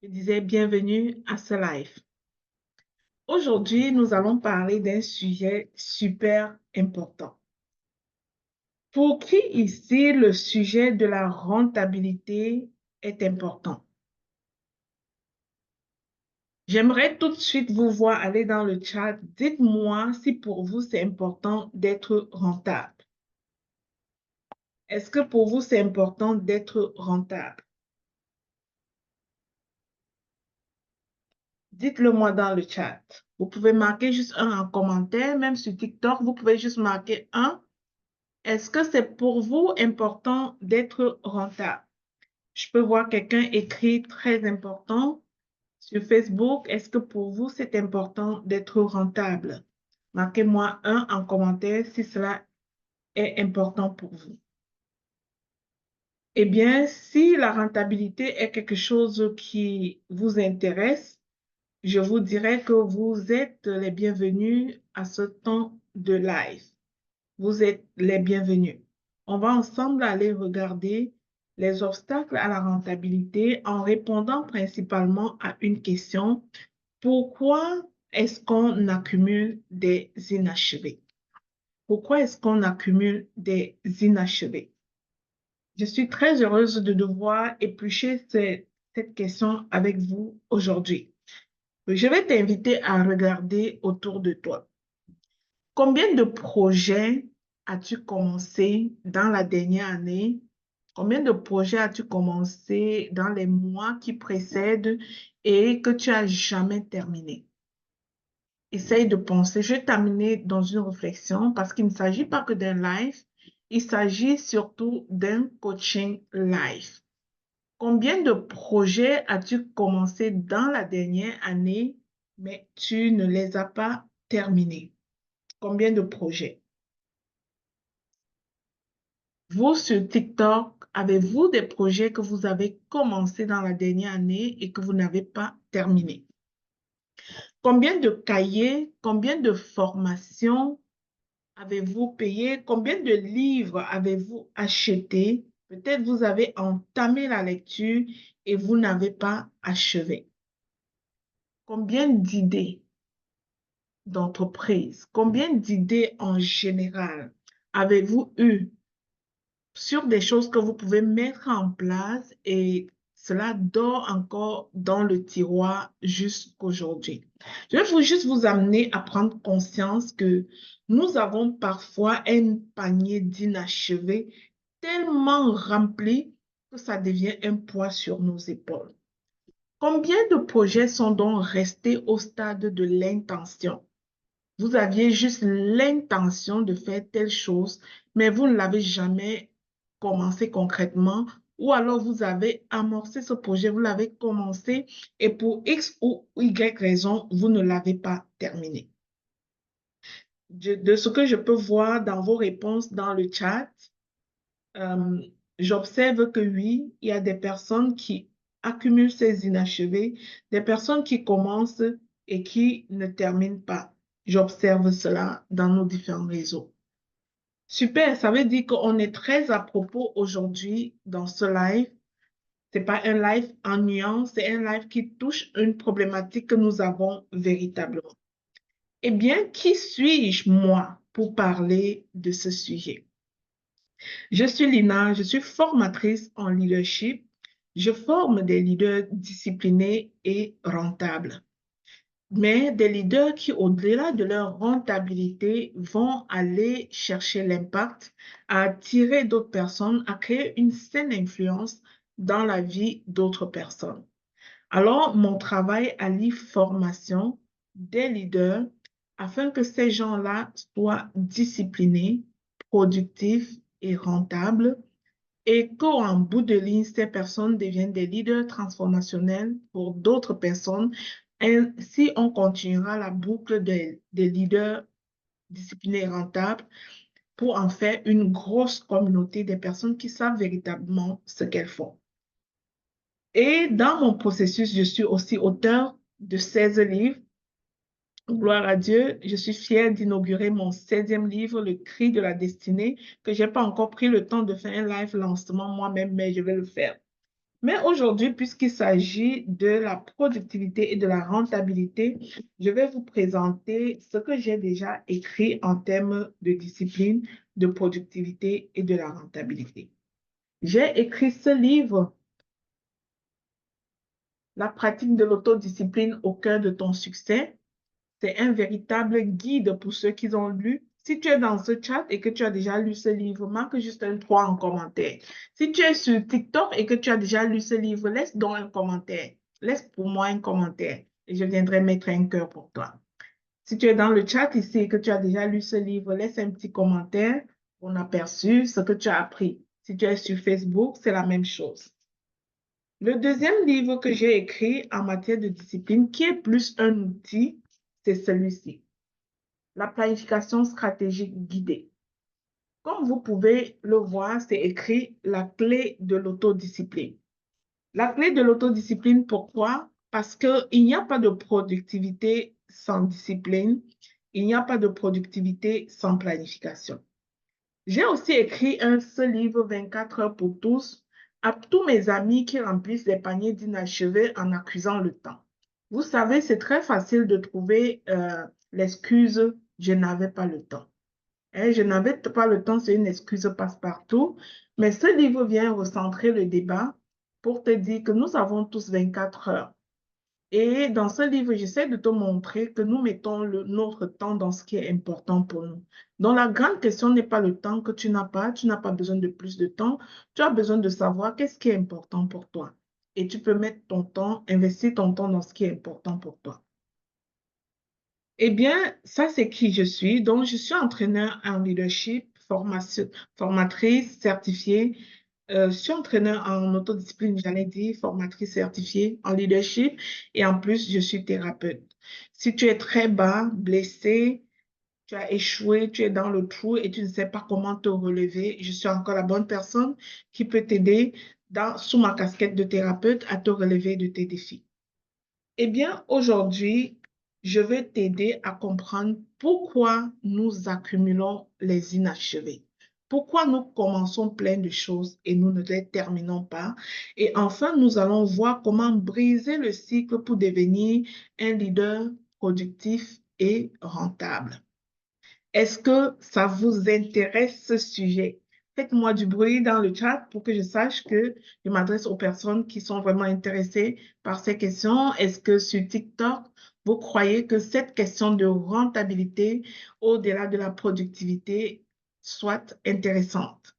Je disais bienvenue à ce live. Aujourd'hui, nous allons parler d'un sujet super important. Pour qui ici, le sujet de la rentabilité est important? J'aimerais tout de suite vous voir aller dans le chat. Dites-moi si pour vous, c'est important d'être rentable. Est-ce que pour vous, c'est important d'être rentable? Dites-le moi dans le chat. Vous pouvez marquer juste un en commentaire, même sur TikTok, vous pouvez juste marquer un. Est-ce que c'est pour vous important d'être rentable? Je peux voir quelqu'un écrit très important sur Facebook. Est-ce que pour vous, c'est important d'être rentable? Marquez-moi un en commentaire si cela est important pour vous. Eh bien, si la rentabilité est quelque chose qui vous intéresse, je vous dirais que vous êtes les bienvenus à ce temps de live. Vous êtes les bienvenus. On va ensemble aller regarder les obstacles à la rentabilité en répondant principalement à une question. Pourquoi est-ce qu'on accumule des inachevés? Pourquoi est-ce qu'on accumule des inachevés? Je suis très heureuse de devoir éplucher cette question avec vous aujourd'hui. Je vais t'inviter à regarder autour de toi. Combien de projets as-tu commencé dans la dernière année? Combien de projets as-tu commencé dans les mois qui précèdent et que tu as jamais terminé? Essaye de penser. Je vais t'amener dans une réflexion parce qu'il ne s'agit pas que d'un live, il s'agit surtout d'un coaching live. Combien de projets as-tu commencé dans la dernière année, mais tu ne les as pas terminés? Combien de projets? Vous, sur TikTok, avez-vous des projets que vous avez commencé dans la dernière année et que vous n'avez pas terminé? Combien de cahiers, combien de formations avez-vous payé? Combien de livres avez-vous acheté? Peut-être vous avez entamé la lecture et vous n'avez pas achevé. Combien d'idées d'entreprise, combien d'idées en général avez-vous eu sur des choses que vous pouvez mettre en place et cela dort encore dans le tiroir jusqu'aujourd'hui. Je vais juste vous amener à prendre conscience que nous avons parfois un panier d'inachevés tellement rempli que ça devient un poids sur nos épaules. Combien de projets sont donc restés au stade de l'intention? Vous aviez juste l'intention de faire telle chose, mais vous ne l'avez jamais commencé concrètement, ou alors vous avez amorcé ce projet, vous l'avez commencé et pour X ou Y raison, vous ne l'avez pas terminé. De ce que je peux voir dans vos réponses dans le chat, euh, j'observe que oui, il y a des personnes qui accumulent ces inachevés, des personnes qui commencent et qui ne terminent pas. J'observe cela dans nos différents réseaux. Super, ça veut dire qu'on est très à propos aujourd'hui dans ce live. Ce n'est pas un live ennuyant, c'est un live qui touche une problématique que nous avons véritablement. Eh bien, qui suis-je, moi, pour parler de ce sujet? Je suis Lina, je suis formatrice en leadership. Je forme des leaders disciplinés et rentables, mais des leaders qui, au-delà de leur rentabilité, vont aller chercher l'impact, à attirer d'autres personnes, à créer une saine influence dans la vie d'autres personnes. Alors, mon travail allie formation des leaders afin que ces gens-là soient disciplinés, productifs et rentables et qu'en bout de ligne, ces personnes deviennent des leaders transformationnels pour d'autres personnes. Ainsi, on continuera la boucle des leaders disciplinés et rentables pour en faire une grosse communauté des personnes qui savent véritablement ce qu'elles font. Et dans mon processus, je suis aussi auteur de 16 livres. Gloire à Dieu, je suis fière d'inaugurer mon 16e livre, Le Cri de la destinée, que je n'ai pas encore pris le temps de faire un live lancement moi-même, mais je vais le faire. Mais aujourd'hui, puisqu'il s'agit de la productivité et de la rentabilité, je vais vous présenter ce que j'ai déjà écrit en termes de discipline, de productivité et de la rentabilité. J'ai écrit ce livre, La pratique de l'autodiscipline au cœur de ton succès. C'est un véritable guide pour ceux qui ont lu. Si tu es dans ce chat et que tu as déjà lu ce livre, marque juste un 3 en commentaire. Si tu es sur TikTok et que tu as déjà lu ce livre, laisse donc un commentaire. Laisse pour moi un commentaire et je viendrai mettre un cœur pour toi. Si tu es dans le chat ici et que tu as déjà lu ce livre, laisse un petit commentaire pour en aperçu ce que tu as appris. Si tu es sur Facebook, c'est la même chose. Le deuxième livre que j'ai écrit en matière de discipline, qui est plus un outil, c'est celui-ci. La planification stratégique guidée. Comme vous pouvez le voir, c'est écrit la clé de l'autodiscipline. La clé de l'autodiscipline, pourquoi? Parce qu'il n'y a pas de productivité sans discipline, il n'y a pas de productivité sans planification. J'ai aussi écrit ce livre 24 heures pour tous à tous mes amis qui remplissent des paniers d'inachevé en accusant le temps. Vous savez, c'est très facile de trouver l'excuse « je n'avais pas le temps ». Je n'avais pas le temps, c'est une excuse passe-partout. Mais ce livre vient recentrer le débat pour te dire que nous avons tous 24 heures. Et dans ce livre, j'essaie de te montrer que nous mettons notre temps dans ce qui est important pour nous. Donc, la grande question n'est pas le temps que tu n'as pas besoin de plus de temps, tu as besoin de savoir qu'est-ce qui est important pour toi. Et tu peux mettre ton temps, investir ton temps dans ce qui est important pour toi. Eh bien, ça, c'est qui je suis. Donc, je suis entraîneur en leadership, formatrice certifiée. Je suis entraîneur en autodiscipline, j'allais dire, formatrice certifiée en leadership. Et en plus, je suis thérapeute. Si tu es très bas, blessé, tu as échoué, tu es dans le trou et tu ne sais pas comment te relever, je suis encore la bonne personne qui peut t'aider sous ma casquette de thérapeute à te relever de tes défis. Eh bien, aujourd'hui, je vais t'aider à comprendre pourquoi nous accumulons les inachevés. Pourquoi nous commençons plein de choses et nous ne les terminons pas. Et enfin, nous allons voir comment briser le cycle pour devenir un leader productif et rentable. Est-ce que ça vous intéresse ce sujet? Faites-moi du bruit dans le chat pour que je sache que je m'adresse aux personnes qui sont vraiment intéressées par ces questions. Est-ce que sur TikTok, vous croyez que cette question de rentabilité au-delà de la productivité soit intéressante?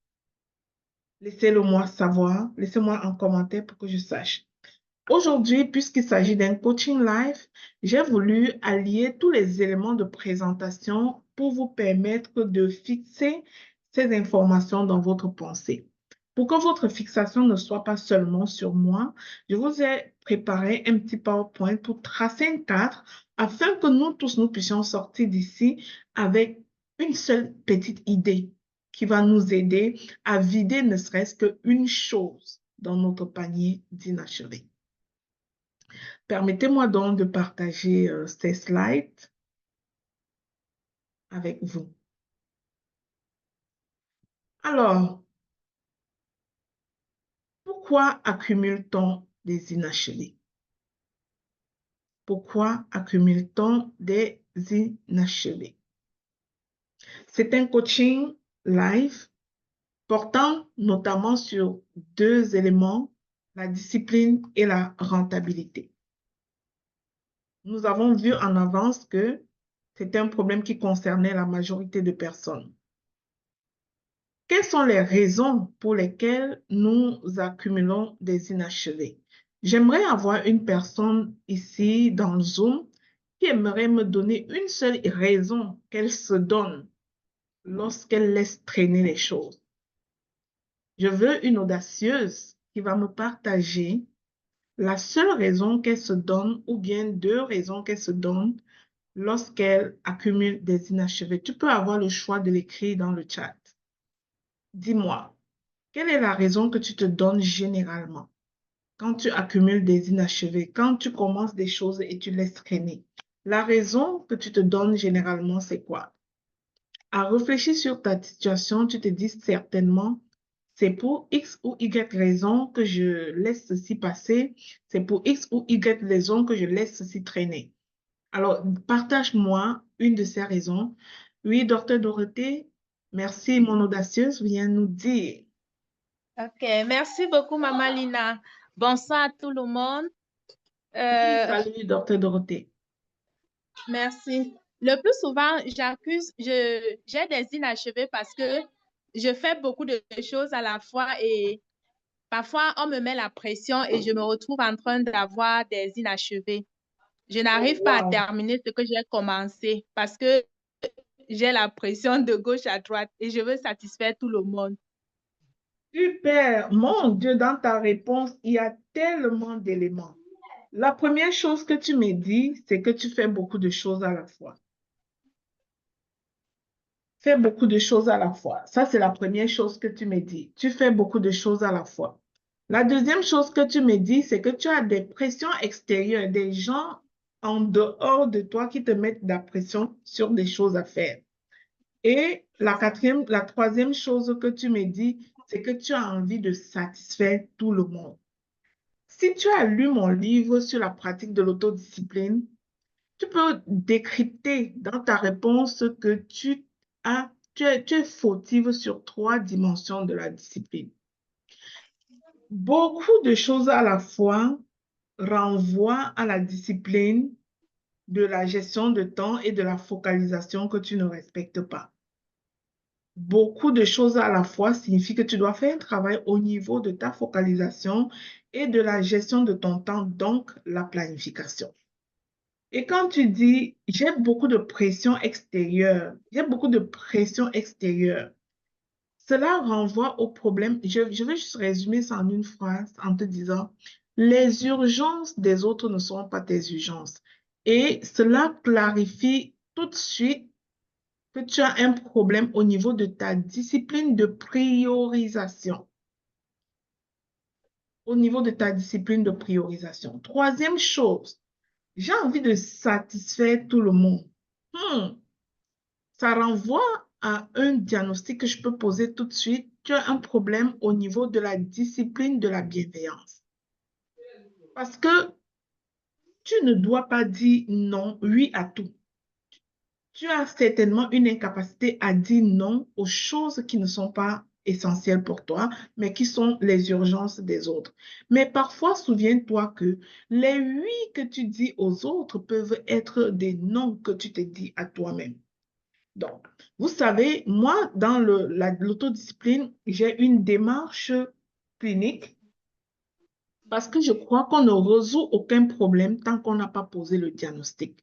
Laissez-le moi savoir. Laissez-moi un commentaire pour que je sache. Aujourd'hui, puisqu'il s'agit d'un coaching live, j'ai voulu allier tous les éléments de présentation pour vous permettre de fixer ces informations dans votre pensée. Pour que votre fixation ne soit pas seulement sur moi, je vous ai préparé un petit PowerPoint pour tracer un cadre afin que nous tous, nous puissions sortir d'ici avec une seule petite idée qui va nous aider à vider ne serait-ce qu'une chose dans notre panier d'inachevé. Permettez-moi donc de partager ces slides avec vous. Alors, pourquoi accumule-t-on des inachevés? Pourquoi accumule-t-on des inachevés? C'est un coaching live portant notamment sur deux éléments, la discipline et la rentabilité. Nous avons vu en avance que c'était un problème qui concernait la majorité de personnes. Quelles sont les raisons pour lesquelles nous accumulons des inachevés? J'aimerais avoir une personne ici dans le Zoom qui aimerait me donner une seule raison qu'elle se donne lorsqu'elle laisse traîner les choses. Je veux une audacieuse qui va me partager la seule raison qu'elle se donne ou bien deux raisons qu'elle se donne lorsqu'elle accumule des inachevés. Tu peux avoir le choix de l'écrire dans le chat. Dis-moi, quelle est la raison que tu te donnes généralement quand tu accumules des inachevés, quand tu commences des choses et tu laisses traîner? La raison que tu te donnes généralement, c'est quoi? À réfléchir sur ta situation, tu te dis certainement, c'est pour X ou Y raison que je laisse ceci passer, c'est pour X ou Y raison que je laisse ceci traîner. Alors, partage-moi une de ces raisons. Oui, docteur Dorothée, merci, mon audacieuse vient nous dire. Ok, merci beaucoup, Maman Lina. Bonsoir à tout le monde. Oui, Euh, salut, docteur Dorothée. Merci. Le plus souvent, j'ai des inachevés parce que je fais beaucoup de choses à la fois et parfois on me met la pression et je me retrouve en train d'avoir des inachevés. Je Oh, n'arrive pas à wow. terminer ce que j'ai commencé parce que j'ai la pression de gauche à droite et je veux satisfaire tout le monde. Super. Mon Dieu, dans ta réponse, il y a tellement d'éléments. La première chose que tu me dis, c'est que tu fais beaucoup de choses à la fois. Fais beaucoup de choses à la fois. Ça, c'est la première chose que tu me dis. Tu fais beaucoup de choses à la fois. La deuxième chose que tu me dis, c'est que tu as des pressions extérieures, des gens en dehors de toi qui te mettent de la pression sur des choses à faire. Et la troisième chose que tu me dis, c'est que tu as envie de satisfaire tout le monde. Si tu as lu mon livre sur la pratique de l'autodiscipline, tu peux décrypter dans ta réponse que tu es fautive sur trois dimensions de la discipline. Beaucoup de choses à la fois renvoient à la discipline de la gestion de temps et de la focalisation que tu ne respectes pas. Beaucoup de choses à la fois signifie que tu dois faire un travail au niveau de ta focalisation et de la gestion de ton temps, donc la planification. Et quand tu dis, j'ai beaucoup de pression extérieure, j'ai beaucoup de pression extérieure, cela renvoie au problème. Je vais juste résumer ça en une phrase en te disant, les urgences des autres ne sont pas tes urgences. Et cela clarifie tout de suite que tu as un problème au niveau de ta discipline de priorisation. Au niveau de ta discipline de priorisation. Troisième chose, j'ai envie de satisfaire tout le monde. Hmm, Ça renvoie à un diagnostic que je peux poser tout de suite. Tu as un problème au niveau de la discipline de la bienveillance. Parce que tu ne dois pas dire non, oui à tout. Tu as certainement une incapacité à dire non aux choses qui ne sont pas essentielles pour toi, mais qui sont les urgences des autres. Mais parfois, souviens-toi que les oui que tu dis aux autres peuvent être des non que tu te dis à toi-même. Donc, vous savez, moi, dans l'autodiscipline, j'ai une démarche clinique parce que je crois qu'on ne résout aucun problème tant qu'on n'a pas posé le diagnostic.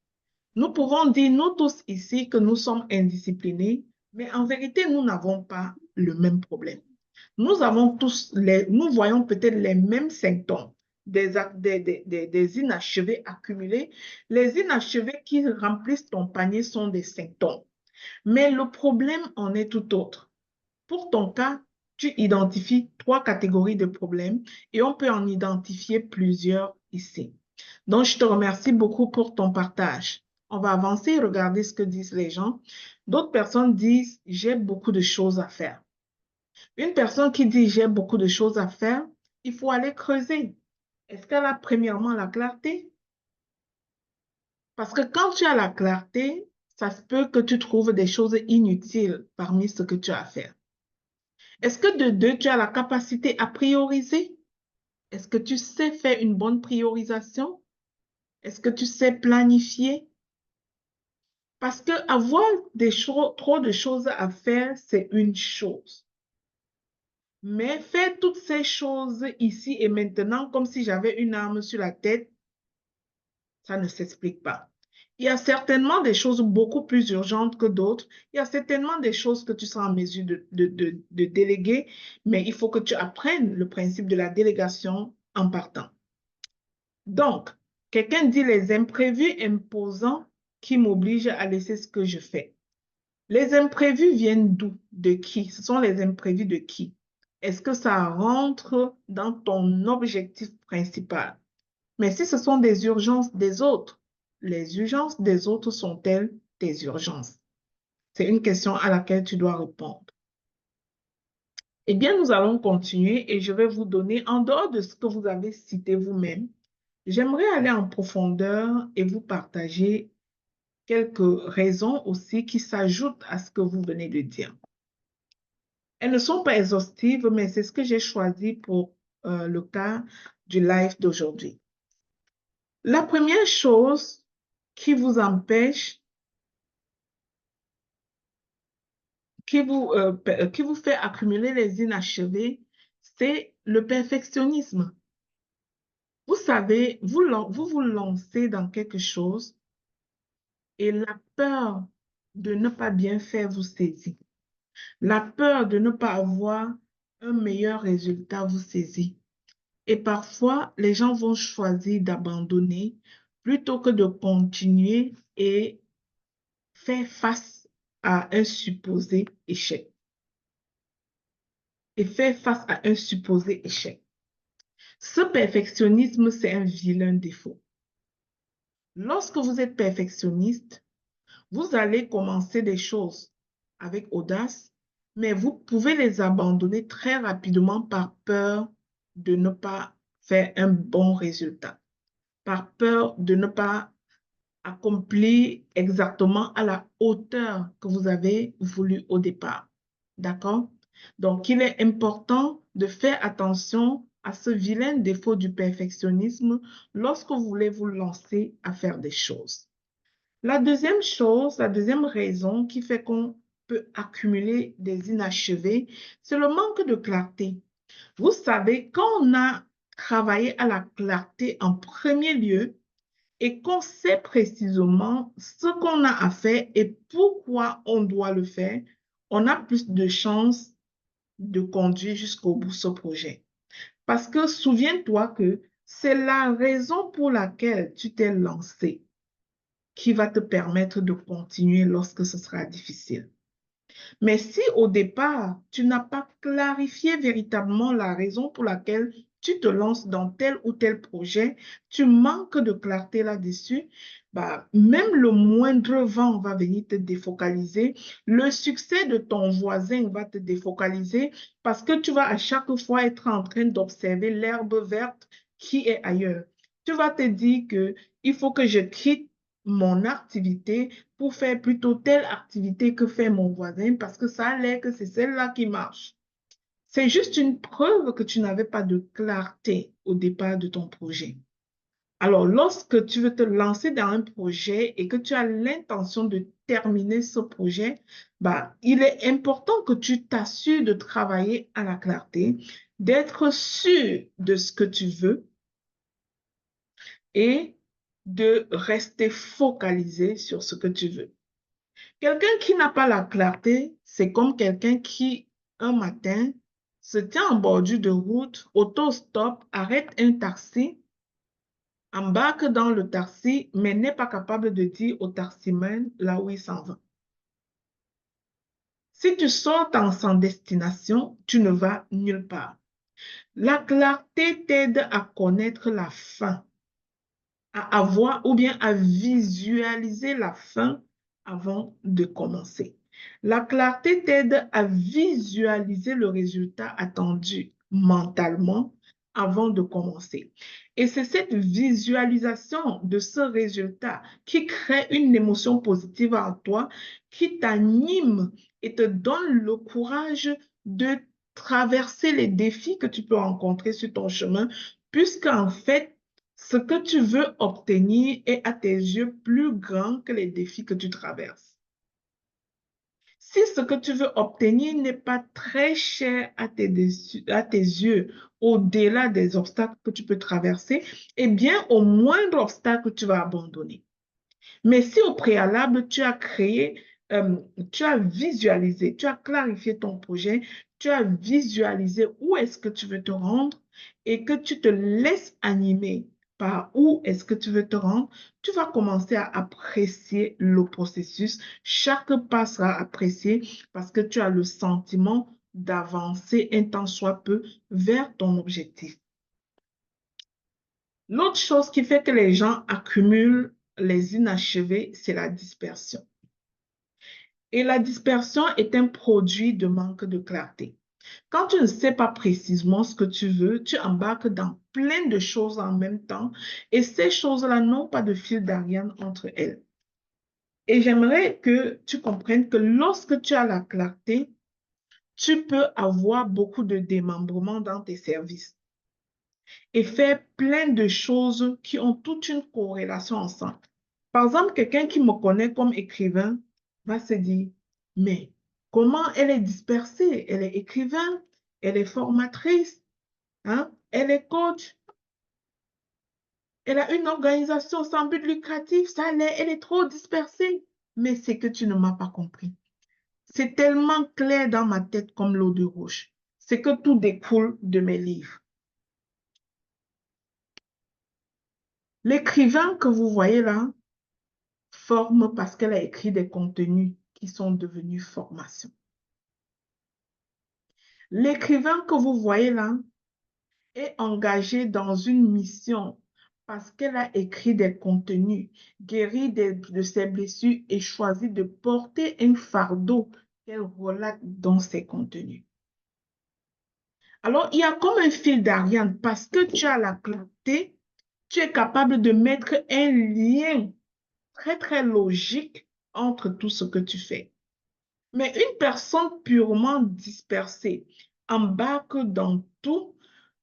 Nous pouvons dire, nous tous ici, que nous sommes indisciplinés, mais en vérité, nous n'avons pas le même problème. Nous voyons peut-être les mêmes symptômes, des inachevés accumulés. Les inachevés qui remplissent ton panier sont des symptômes. Mais le problème en est tout autre. Pour ton cas, tu identifies trois catégories de problèmes et on peut en identifier plusieurs ici. Donc, je te remercie beaucoup pour ton partage. On va avancer et regarder ce que disent les gens. D'autres personnes disent, j'ai beaucoup de choses à faire. Une personne qui dit, j'ai beaucoup de choses à faire, il faut aller creuser. Est-ce qu'elle a premièrement la clarté? Parce que quand tu as la clarté, ça se peut que tu trouves des choses inutiles parmi ce que tu as à faire. Est-ce que de deux, tu as la capacité à prioriser? Est-ce que tu sais faire une bonne priorisation? Est-ce que tu sais planifier? Parce que avoir trop de choses à faire, c'est une chose. Mais faire toutes ces choses ici et maintenant, comme si j'avais une arme sur la tête, ça ne s'explique pas. Il y a certainement des choses beaucoup plus urgentes que d'autres. Il y a certainement des choses que tu seras en mesure de déléguer, mais il faut que tu apprennes le principe de la délégation en partant. Donc, quelqu'un dit les imprévus imposants qui m'obligent à laisser ce que je fais. Les imprévus viennent d'où? De qui? Ce sont les imprévus de qui? Est-ce que ça rentre dans ton objectif principal? Mais si ce sont des urgences des autres, les urgences des autres sont-elles tes urgences? C'est une question à laquelle tu dois répondre. Eh bien, nous allons continuer et je vais vous donner, en dehors de ce que vous avez cité vous-même, j'aimerais aller en profondeur et vous partager quelques raisons aussi qui s'ajoutent à ce que vous venez de dire. Elles ne sont pas exhaustives, mais c'est ce que j'ai choisi pour le cas du live d'aujourd'hui. La première chose qui vous empêche, qui vous fait accumuler les inachevés, c'est le perfectionnisme. Vous savez, vous lancez dans quelque chose et la peur de ne pas bien faire vous saisit. La peur de ne pas avoir un meilleur résultat vous saisit. Et parfois, les gens vont choisir d'abandonner plutôt que de continuer et faire face à un supposé échec. Et faire face à un supposé échec. Ce perfectionnisme, c'est un vilain défaut. Lorsque vous êtes perfectionniste, vous allez commencer des choses avec audace, mais vous pouvez les abandonner très rapidement par peur de ne pas faire un bon résultat, par peur de ne pas accomplir exactement à la hauteur que vous avez voulu au départ. D'accord? Donc, il est important de faire attention à ce vilain défaut du perfectionnisme lorsque vous voulez vous lancer à faire des choses. La deuxième chose, la deuxième raison qui fait qu'on peut accumuler des inachevés, c'est le manque de clarté. Vous savez, quand on a travaillé à la clarté en premier lieu et qu'on sait précisément ce qu'on a à faire et pourquoi on doit le faire, on a plus de chances de conduire jusqu'au bout ce projet. Parce que souviens-toi que c'est la raison pour laquelle tu t'es lancé qui va te permettre de continuer lorsque ce sera difficile. Mais si au départ, tu n'as pas clarifié véritablement la raison pour laquelle tu te lances dans tel ou tel projet, tu manques de clarté là-dessus, bah, même le moindre vent va venir te défocaliser. Le succès de ton voisin va te défocaliser parce que tu vas à chaque fois être en train d'observer l'herbe verte qui est ailleurs. Tu vas te dire que il faut que je quitte mon activité pour faire plutôt telle activité que fait mon voisin parce que ça a l'air que c'est celle-là qui marche. C'est juste une preuve que tu n'avais pas de clarté au départ de ton projet. Alors, lorsque tu veux te lancer dans un projet et que tu as l'intention de terminer ce projet, bah, il est important que tu t'assures de travailler à la clarté, d'être sûr de ce que tu veux et de rester focalisé sur ce que tu veux. Quelqu'un qui n'a pas la clarté, c'est comme quelqu'un qui, un matin, se tient en bordure de route, auto-stop, arrête un taxi, embarque dans le taxi, mais n'est pas capable de dire au taximan là où il s'en va. Si tu sautes sans destination, tu ne vas nulle part. La clarté t'aide à connaître la fin, à avoir ou bien à visualiser la fin avant de commencer. La clarté t'aide à visualiser le résultat attendu mentalement avant de commencer. Et c'est cette visualisation de ce résultat qui crée une émotion positive en toi, qui t'anime et te donne le courage de traverser les défis que tu peux rencontrer sur ton chemin, puisqu'en fait, ce que tu veux obtenir est à tes yeux plus grand que les défis que tu traverses. Si ce que tu veux obtenir n'est pas très cher à tes yeux, au-delà des obstacles que tu peux traverser, eh bien, au moindre obstacle, tu vas abandonner. Mais si au préalable, tu as créé, tu as visualisé, tu as clarifié ton projet, tu as visualisé où est-ce que tu veux te rendre et que tu te laisses animer par où est-ce que tu veux te rendre, tu vas commencer à apprécier le processus. Chaque pas sera apprécié parce que tu as le sentiment d'avancer un tant soit peu vers ton objectif. L'autre chose qui fait que les gens accumulent les inachevés, c'est la dispersion. Et la dispersion est un produit de manque de clarté. Quand tu ne sais pas précisément ce que tu veux, tu embarques dans plein de choses en même temps et ces choses-là n'ont pas de fil d'Ariane entre elles. Et j'aimerais que tu comprennes que lorsque tu as la clarté, tu peux avoir beaucoup de démembrement dans tes services et faire plein de choses qui ont toute une corrélation ensemble. Par exemple, quelqu'un qui me connaît comme écrivain va se dire, mais comment elle est dispersée? Elle est écrivain, elle est formatrice, hein? Elle est coach, elle a une organisation sans but lucratif, elle est trop dispersée. Mais c'est que tu ne m'as pas compris. C'est tellement clair dans ma tête comme l'eau de roche. C'est que tout découle de mes livres. L'écrivain que vous voyez là forme parce qu'elle a écrit des contenus qui sont devenus formation. L'écrivain que vous voyez là est engagé dans une mission parce qu'elle a écrit des contenus, guéri de ses blessures et choisi de porter un fardeau qu'elle relate dans ses contenus. Alors, il y a comme un fil d'Ariane parce que tu as la clarté, tu es capable de mettre un lien très, très logique entre tout ce que tu fais. Mais une personne purement dispersée embarque dans tout,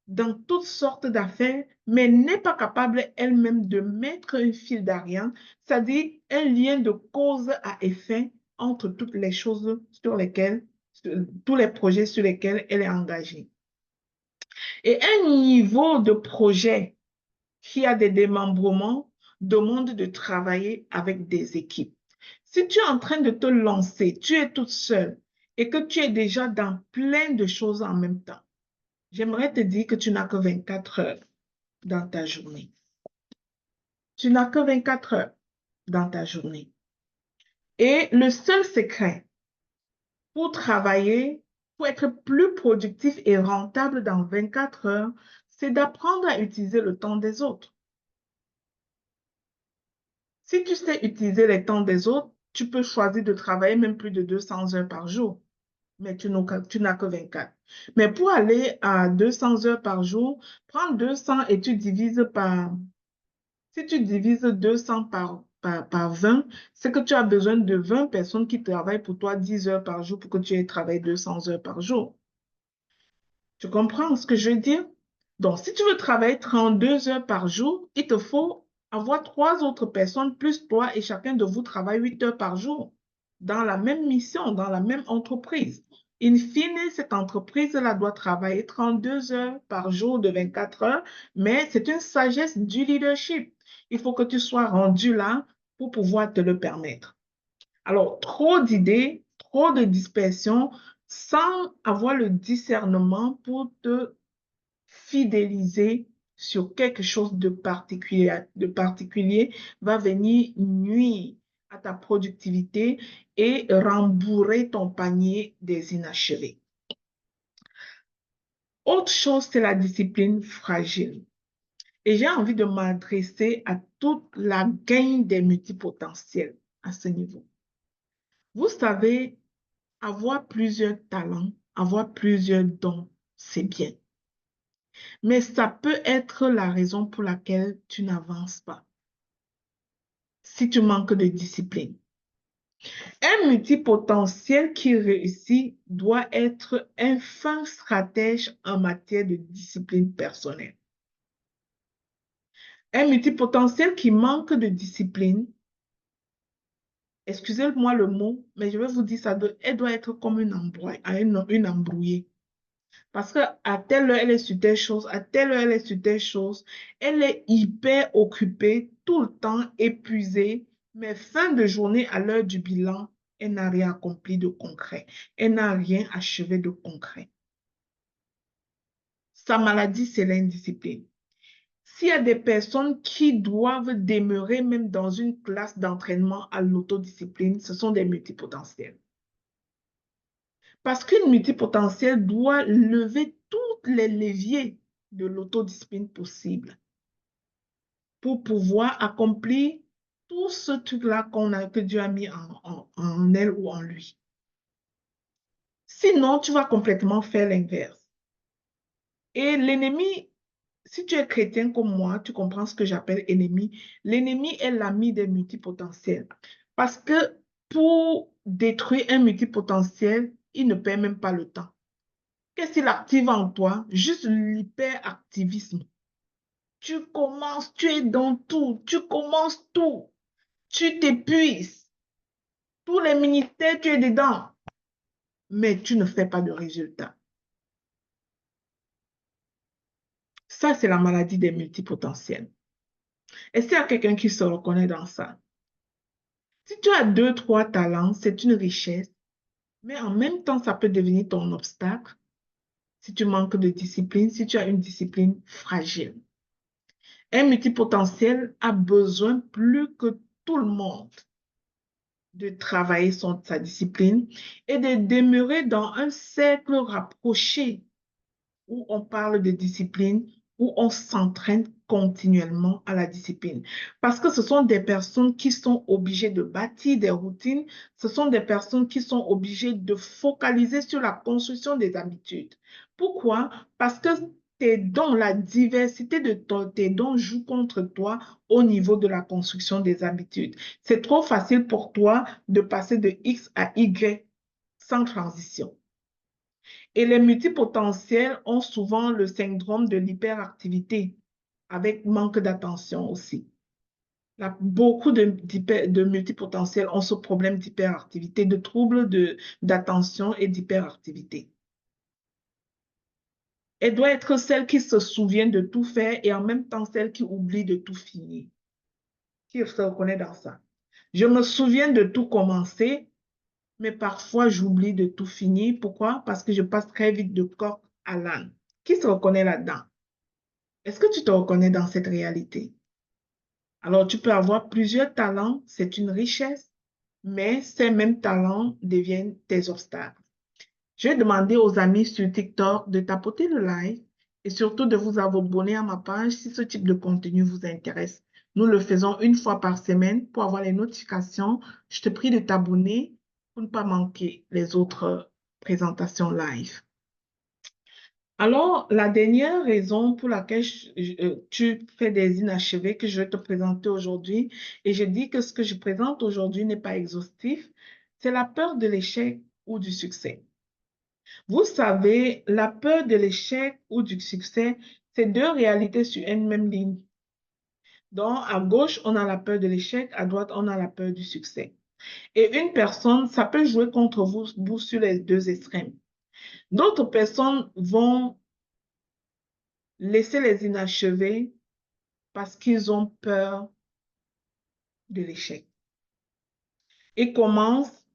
dans toutes sortes d'affaires, mais n'est pas capable elle-même de mettre un fil d'Ariane, c'est-à-dire un lien de cause à effet entre toutes les choses sur lesquelles, tous les projets sur lesquels elle est engagée. Et un niveau de projet qui a des démembrements demande de travailler avec des équipes. Si tu es en train de te lancer, tu es toute seule et que tu es déjà dans plein de choses en même temps, j'aimerais te dire que tu n'as que 24 heures dans ta journée. Tu n'as que 24 heures dans ta journée. Et le seul secret pour travailler, pour être plus productif et rentable dans 24 heures, c'est d'apprendre à utiliser le temps des autres. Si tu sais utiliser les temps des autres, tu peux choisir de travailler même plus de 200 heures par jour, mais tu n'as que 24. Mais pour aller à 200 heures par jour, prends 200 et tu divises par... Si tu divises 200 par 20, c'est que tu as besoin de 20 personnes qui travaillent pour toi 10 heures par jour pour que tu aies travaillé 200 heures par jour. Tu comprends ce que je veux dire? Donc, si tu veux travailler 32 heures par jour, il te faut avoir 3 autres personnes plus toi et chacun de vous travaille 8 heures par jour dans la même mission, dans la même entreprise. In fine, cette entreprise-là doit travailler 32 heures par jour de 24 heures, mais c'est une sagesse du leadership. Il faut que tu sois rendu là pour pouvoir te le permettre. Alors, trop d'idées, trop de dispersion, sans avoir le discernement pour te fidéliser sur quelque chose de particulier va venir nuire à ta productivité et rembourrer ton panier des inachevés. Autre chose, c'est la discipline fragile. Et j'ai envie de m'adresser à toute la gang des multipotentiels à ce niveau. Vous savez, avoir plusieurs talents, avoir plusieurs dons, c'est bien. Mais ça peut être la raison pour laquelle tu n'avances pas. Si tu manques de discipline. Un multipotentiel qui réussit doit être un fin stratège en matière de discipline personnelle. Un multipotentiel qui manque de discipline, excusez-moi le mot, mais je vais vous dire ça, elle doit être comme une embrouillée. Parce qu'à telle heure, elle est sur telle chose, à telle heure, elle est sur telle chose. Elle est hyper occupée, tout le temps épuisée, mais fin de journée, à l'heure du bilan, elle n'a rien accompli de concret. Elle n'a rien achevé de concret. Sa maladie, c'est l'indiscipline. S'il y a des personnes qui doivent demeurer même dans une classe d'entraînement à l'autodiscipline, ce sont des multipotentiels. Parce qu'une multipotentielle doit lever tous les leviers de l'autodiscipline possible pour pouvoir accomplir tout ce truc-là que Dieu a mis en elle ou en lui. Sinon, tu vas complètement faire l'inverse. Et l'ennemi, si tu es chrétien comme moi, tu comprends ce que j'appelle ennemi. L'ennemi est l'ami des multipotentiels. Parce que pour détruire un multipotentiel, il ne perd même pas le temps. Qu'est-ce qu'il active en toi? Juste l'hyperactivisme. Tu commences, tu es dans tout, tu commences tout, tu t'épuises. Tous les ministères, tu es dedans, mais tu ne fais pas de résultat. Ça, c'est la maladie des multipotentiels. Est-ce qu'il y a quelqu'un qui se reconnaît dans ça? Si tu as deux, trois talents, c'est une richesse, mais en même temps, ça peut devenir ton obstacle si tu manques de discipline, si tu as une discipline fragile. Un multipotentiel a besoin plus que tout le monde de travailler sa discipline et de demeurer dans un cercle rapproché où on parle de discipline, où on s'entraîne continuellement à la discipline. Parce que ce sont des personnes qui sont obligées de bâtir des routines, ce sont des personnes qui sont obligées de focaliser sur la construction des habitudes. Pourquoi? Parce que tes dons, la diversité de tes dons joue contre toi au niveau de la construction des habitudes. C'est trop facile pour toi de passer de X à Y sans transition. Et les multipotentiels ont souvent le syndrome de l'hyperactivité avec manque d'attention aussi. Beaucoup de multipotentiels ont ce problème d'hyperactivité, de troubles d'attention et d'hyperactivité. Elle doit être celle qui se souvient de tout faire et en même temps celle qui oublie de tout finir. Qui se reconnaît dans ça? Je me souviens de tout commencer, mais parfois j'oublie de tout finir. Pourquoi? Parce que je passe très vite de coq à l'âne. Qui se reconnaît là-dedans? Est-ce que tu te reconnais dans cette réalité? Alors, tu peux avoir plusieurs talents, c'est une richesse, mais ces mêmes talents deviennent tes obstacles. Je vais demander aux amis sur TikTok de tapoter le like et surtout de vous abonner à ma page si ce type de contenu vous intéresse. Nous le faisons une fois par semaine pour avoir les notifications. Je te prie de t'abonner pour ne pas manquer les autres présentations live. Alors, la dernière raison pour laquelle tu fais des inachevés que je vais te présenter aujourd'hui, et je dis que ce que je présente aujourd'hui n'est pas exhaustif, c'est la peur de l'échec ou du succès. Vous savez, la peur de l'échec ou du succès, c'est deux réalités sur une même ligne. Donc, à gauche, on a la peur de l'échec, à droite, on a la peur du succès. Et une personne, ça peut jouer contre vous sur les deux extrêmes. D'autres personnes vont laisser les inachevés parce qu'ils ont peur de l'échec. Ils commencent,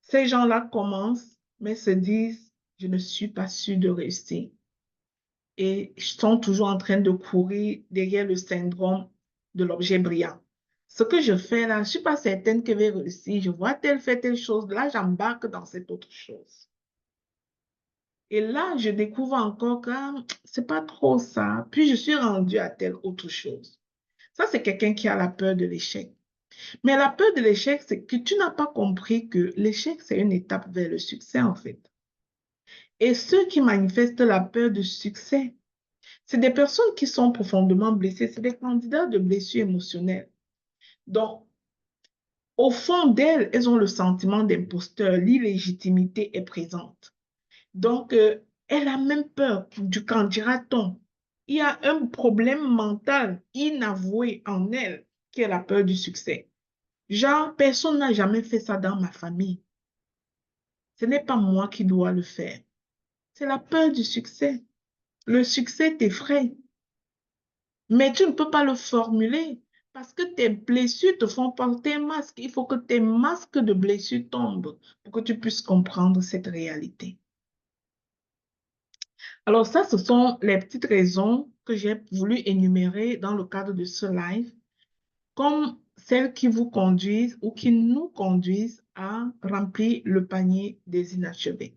ces gens-là commencent, mais se disent, je ne suis pas sûr de réussir. Et sont toujours en train de courir derrière le syndrome de l'objet brillant. Ce que je fais là, je ne suis pas certaine que je vais réussir. Je vois tel fait telle chose, là, j'embarque dans cette autre chose. Et là, je découvre encore que c'est pas trop ça. Puis je suis rendue à telle autre chose. Ça, c'est quelqu'un qui a la peur de l'échec. Mais la peur de l'échec, c'est que tu n'as pas compris que l'échec, c'est une étape vers le succès, en fait. Et ceux qui manifestent la peur du succès, c'est des personnes qui sont profondément blessées, c'est des candidats de blessures émotionnelles. Donc, au fond d'elles, elles ont le sentiment d'imposteur, l'illégitimité est présente. Donc, elle a même peur du qu'en dira-t-on. Il y a un problème mental inavoué en elle qui est la peur du succès. Genre, personne n'a jamais fait ça dans ma famille. Ce n'est pas moi qui dois le faire. C'est la peur du succès. Le succès t'effraie, mais tu ne peux pas le formuler parce que tes blessures te font porter un masque. Il faut que tes masques de blessures tombent pour que tu puisses comprendre cette réalité. Alors ça, ce sont les petites raisons que j'ai voulu énumérer dans le cadre de ce live, comme celles qui vous conduisent ou qui nous conduisent à remplir le panier des inachevés.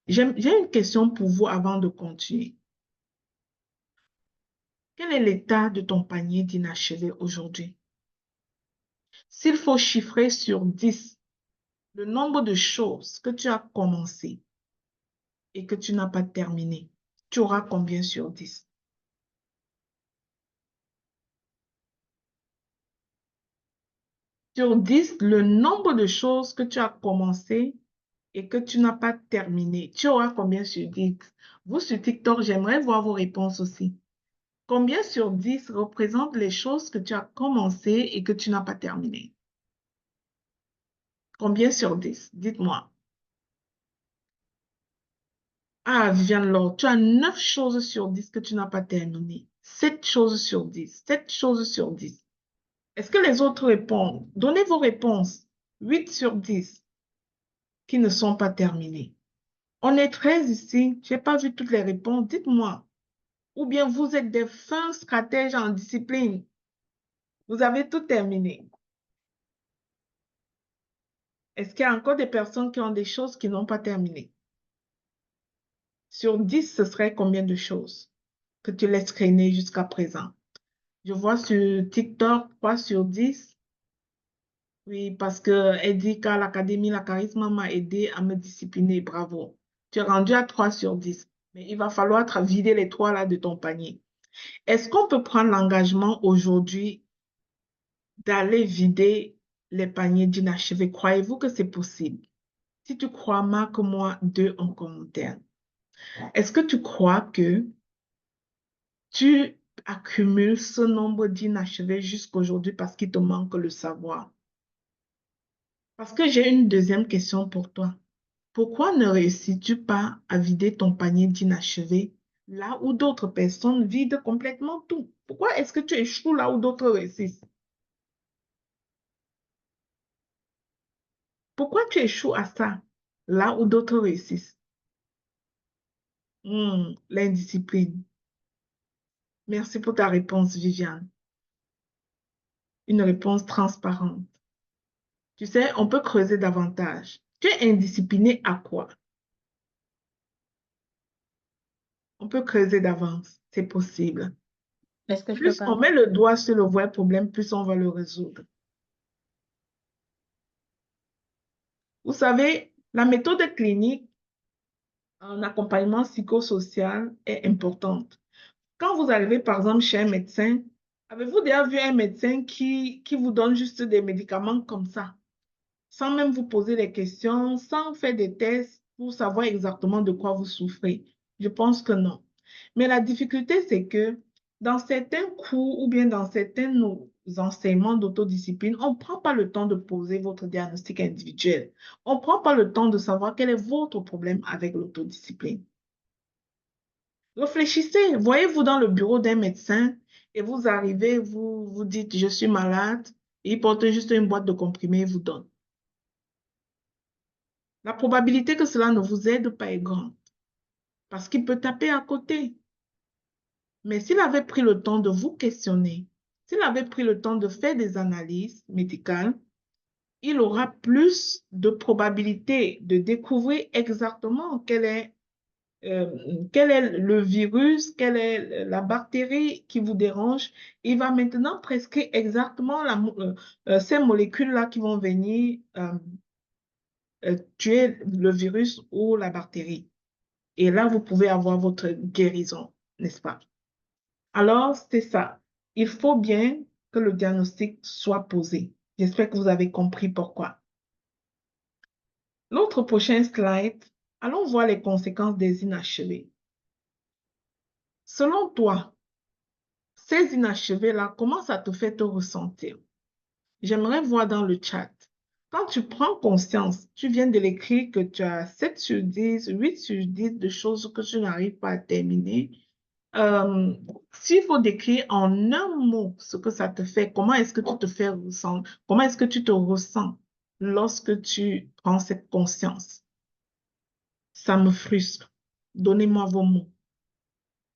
J'ai une question pour vous avant de continuer. Quel est l'état de ton panier d'inachevé aujourd'hui? S'il faut chiffrer sur 10, Le nombre de choses que tu as commencé et que tu n'as pas terminé, tu auras combien sur 10? Sur 10, le nombre de choses que tu as commencé et que tu n'as pas terminé, tu auras combien sur 10? Vous, sur TikTok, j'aimerais voir vos réponses aussi. Combien sur 10 représente les choses que tu as commencé et que tu n'as pas terminé? Combien sur 10? Dites-moi. Ah, Viviane Laure, tu as 9 choses sur 10 que tu n'as pas terminé. 7 choses sur 10. 7 choses sur 10. Est-ce que les autres répondent? Donnez vos réponses. 8 sur 10 qui ne sont pas terminées. On est 13 ici. Je n'ai pas vu toutes les réponses. Dites-moi. Ou bien vous êtes des fins stratèges en discipline. Vous avez tout terminé. Est-ce qu'il y a encore des personnes qui ont des choses qui n'ont pas terminé? Sur 10, ce serait combien de choses que tu laisses traîner jusqu'à présent? Je vois sur TikTok 3 sur 10. Oui, parce qu'elle dit qu'à l'académie, la charisme m'a aidé à me discipliner. Bravo. Tu es rendu à 3 sur 10. Mais il va falloir vider les 3 là de ton panier. Est-ce qu'on peut prendre l'engagement aujourd'hui d'aller vider les paniers d'inachevé? Croyez-vous que c'est possible? Si tu crois, marque-moi 2 en commentaire. Est-ce que tu crois que tu accumules ce nombre d'inachevés jusqu'aujourd'hui parce qu'il te manque le savoir? Parce que j'ai une deuxième question pour toi. Pourquoi ne réussis-tu pas à vider ton panier d'inachevé là où d'autres personnes vident complètement tout? Pourquoi est-ce que tu échoues là où d'autres réussissent? Pourquoi tu échoues à ça là où d'autres réussissent? L'indiscipline. Merci pour ta réponse, Viviane. Une réponse transparente. Tu sais, on peut creuser davantage. Tu es indiscipliné à quoi? On peut creuser d'avance. C'est possible. Est-ce que je peux Plus on parler? met le doigt sur le vrai problème, plus on va le résoudre. Vous savez, la méthode clinique en accompagnement psychosocial est importante. Quand vous arrivez, par exemple, chez un médecin, avez-vous déjà vu un médecin qui vous donne juste des médicaments comme ça, sans même vous poser des questions, sans faire des tests pour savoir exactement de quoi vous souffrez? Je pense que non. Mais la difficulté, c'est que dans certains cours ou bien dans certains enseignements d'autodiscipline, on ne prend pas le temps de poser votre diagnostic individuel. On ne prend pas le temps de savoir quel est votre problème avec l'autodiscipline. Réfléchissez, voyez-vous dans le bureau d'un médecin et vous arrivez, vous vous dites, je suis malade, et il porte juste une boîte de comprimés et vous donne. La probabilité que cela ne vous aide pas est grande parce qu'il peut taper à côté. Mais s'il avait pris le temps de vous questionner, s'il avait pris le temps de faire des analyses médicales, il aura plus de probabilité de découvrir exactement euh, quel est le virus, quelle est la bactérie qui vous dérange. Il va maintenant prescrire exactement ces molécules-là qui vont venir tuer le virus ou la bactérie. Et là, vous pouvez avoir votre guérison, n'est-ce pas? Alors, c'est ça. Il faut bien que le diagnostic soit posé. J'espère que vous avez compris pourquoi. L'autre prochain slide, allons voir les conséquences des inachevés. Selon toi, ces inachevés-là, comment ça te fait te ressentir? J'aimerais voir dans le chat. Quand tu prends conscience, tu viens de l'écrire que tu as 7 sur 10, 8 sur 10 de choses que tu n'arrives pas à terminer. Euh, S'il faut décrire en un mot ce que ça te fait, comment est-ce que tu te fais ressentir, comment est-ce que tu te ressens lorsque tu prends cette conscience? Ça me frustre. Donnez-moi vos mots.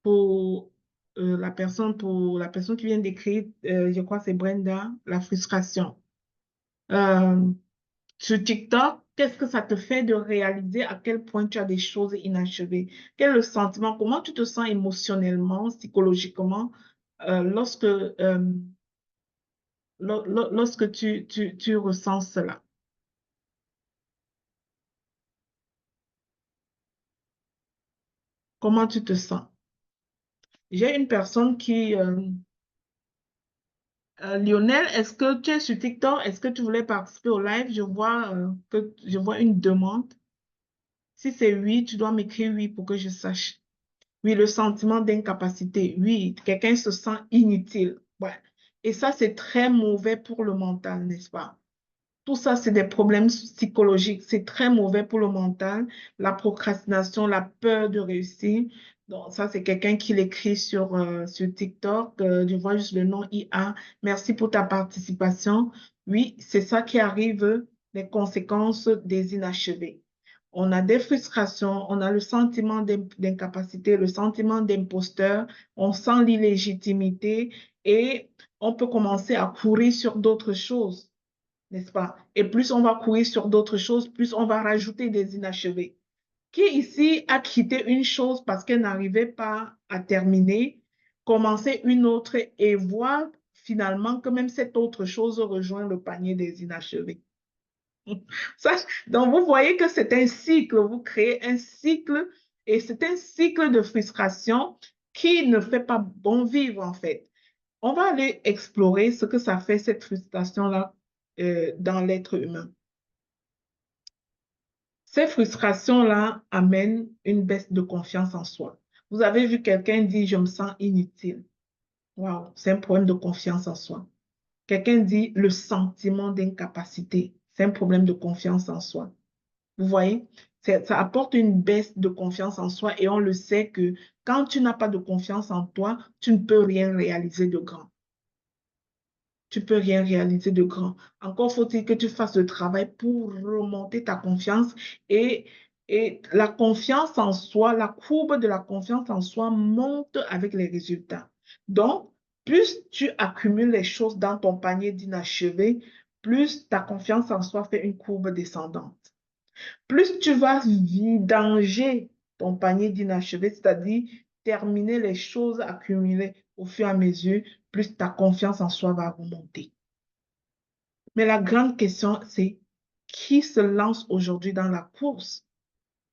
Pour la personne qui vient d'écrire, je crois que c'est Brenda, la frustration. Euh, Sur TikTok, qu'est-ce que ça te fait de réaliser à quel point tu as des choses inachevées? Quel est le sentiment? Comment tu te sens émotionnellement, psychologiquement, lorsque tu ressens cela? Comment tu te sens? J'ai une personne qui... Lionel, est-ce que tu es sur TikTok? Est-ce que tu voulais participer au live? Je vois une demande. Si c'est oui, tu dois m'écrire oui pour que je sache. Oui, le sentiment d'incapacité. Oui, quelqu'un se sent inutile. Ouais. Et ça, c'est très mauvais pour le mental, n'est-ce pas? Tout ça, c'est des problèmes psychologiques. C'est très mauvais pour le mental. La procrastination, la peur de réussir. Donc, ça, c'est quelqu'un qui l'écrit sur TikTok. Je vois juste le nom IA. Merci pour ta participation. Oui, c'est ça qui arrive, les conséquences des inachevés. On a des frustrations, on a le sentiment d'incapacité, le sentiment d'imposteur, on sent l'illégitimité et on peut commencer à courir sur d'autres choses, n'est-ce pas? Et plus on va courir sur d'autres choses, plus on va rajouter des inachevés. Qui ici a quitté une chose parce qu'elle n'arrivait pas à terminer, commencer une autre et voir finalement que même cette autre chose rejoint le panier des inachevés? Ça, donc, vous voyez que c'est un cycle, vous créez un cycle et c'est un cycle de frustration qui ne fait pas bon vivre en fait. On va aller explorer ce que ça fait, cette frustration-là, dans l'être humain. Ces frustrations-là amènent une baisse de confiance en soi. Vous avez vu quelqu'un dire, je me sens inutile. Waouh, c'est un problème de confiance en soi. Quelqu'un dit le sentiment d'incapacité. C'est un problème de confiance en soi. Vous voyez, ça apporte une baisse de confiance en soi et on le sait que quand tu n'as pas de confiance en toi, tu ne peux rien réaliser de grand. Tu peux rien réaliser de grand. Encore faut-il que tu fasses le travail pour remonter ta confiance et, et la confiance en soi, la courbe de la confiance en soi monte avec les résultats. Donc, plus tu accumules les choses dans ton panier d'inachevé, plus ta confiance en soi fait une courbe descendante. Plus tu vas vidanger ton panier d'inachevé, c'est-à-dire terminer les choses accumulées au fur et à mesure, plus ta confiance en soi va remonter. Mais la grande question, c'est qui se lance aujourd'hui dans la course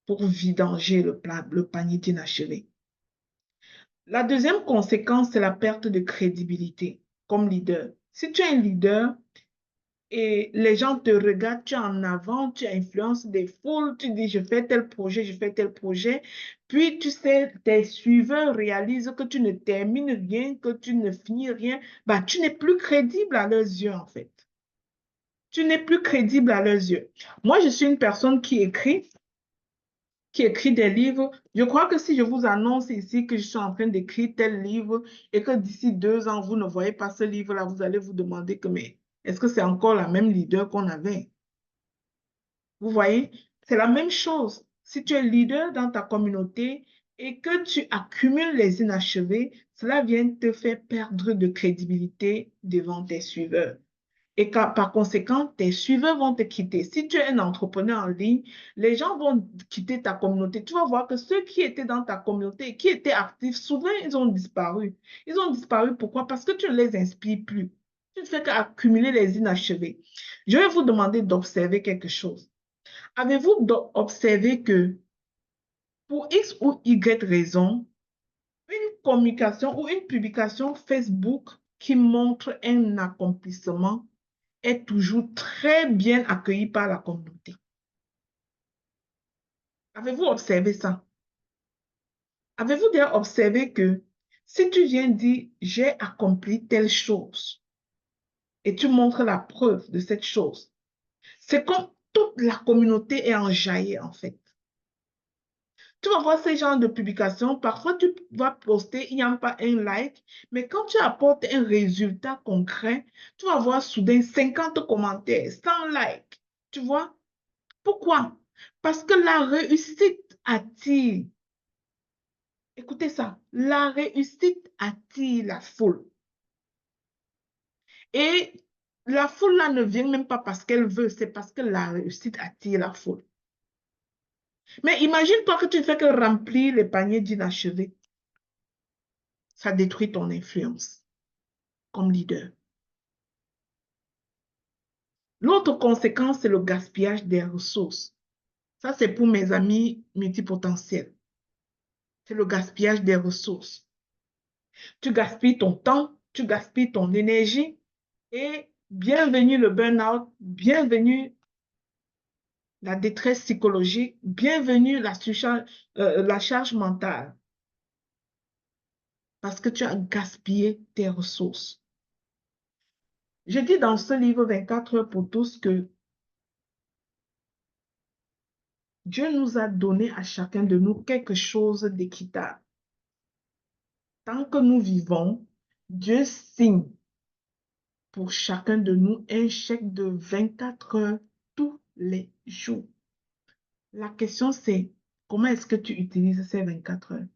pour vidanger le panier d'inachevé? La deuxième conséquence, c'est la perte de crédibilité comme leader. Si tu es un leader, et les gens te regardent, tu es en avant, tu influences des foules, tu dis je fais tel projet, je fais tel projet. Puis tu sais, tes suiveurs réalisent que tu ne termines rien, que tu ne finis rien. Bah, tu n'es plus crédible à leurs yeux en fait. Tu n'es plus crédible à leurs yeux. Moi, je suis une personne qui écrit des livres. Je crois que si je vous annonce ici que je suis en train d'écrire tel livre et que d'ici 2 ans, vous ne voyez pas ce livre-là, vous allez vous demander que, mais est-ce que c'est encore la même leader qu'on avait? Vous voyez, c'est la même chose. Si tu es leader dans ta communauté et que tu accumules les inachevés, cela vient te faire perdre de crédibilité devant tes suiveurs. Et par conséquent, tes suiveurs vont te quitter. Si tu es un entrepreneur en ligne, les gens vont quitter ta communauté. Tu vas voir que ceux qui étaient dans ta communauté, qui étaient actifs, souvent, ils ont disparu. Ils ont disparu pourquoi? Parce que tu ne les inspires plus. Tu ne fais qu'accumuler les inachevés. Je vais vous demander d'observer quelque chose. Avez-vous observé que pour X ou Y raison, une communication ou une publication Facebook qui montre un accomplissement est toujours très bien accueillie par la communauté? Avez-vous observé ça? Avez-vous déjà observé que si tu viens dire j'ai accompli telle chose et tu montres la preuve de cette chose, c'est comme toute la communauté est enjaillée en fait. Tu vas voir ces genres de publications. Parfois, tu vas poster, il n'y a pas un like, mais quand tu apportes un résultat concret, tu vas voir soudain 50 commentaires, 100 likes. Tu vois? Pourquoi? Parce que la réussite attire. Écoutez ça, la réussite attire la foule. Et la foule là ne vient même pas parce qu'elle veut, c'est parce que la réussite attire la foule. Mais imagine-toi que tu ne fais que remplir les paniers d'inachevés. Ça détruit ton influence comme leader. L'autre conséquence, c'est le gaspillage des ressources. Ça, c'est pour mes amis multipotentiels. C'est le gaspillage des ressources. Tu gaspilles ton temps, tu gaspilles ton énergie et bienvenue le burn-out, bienvenue la détresse psychologique, bienvenue la charge mentale parce que tu as gaspillé tes ressources. Je dis dans ce livre 24 heures pour tous que Dieu nous a donné à chacun de nous quelque chose d'équitable. Tant que nous vivons, Dieu signe pour chacun de nous un chèque de 24 heures tous les jours. La question c'est, comment est-ce que tu utilises ces 24 heures?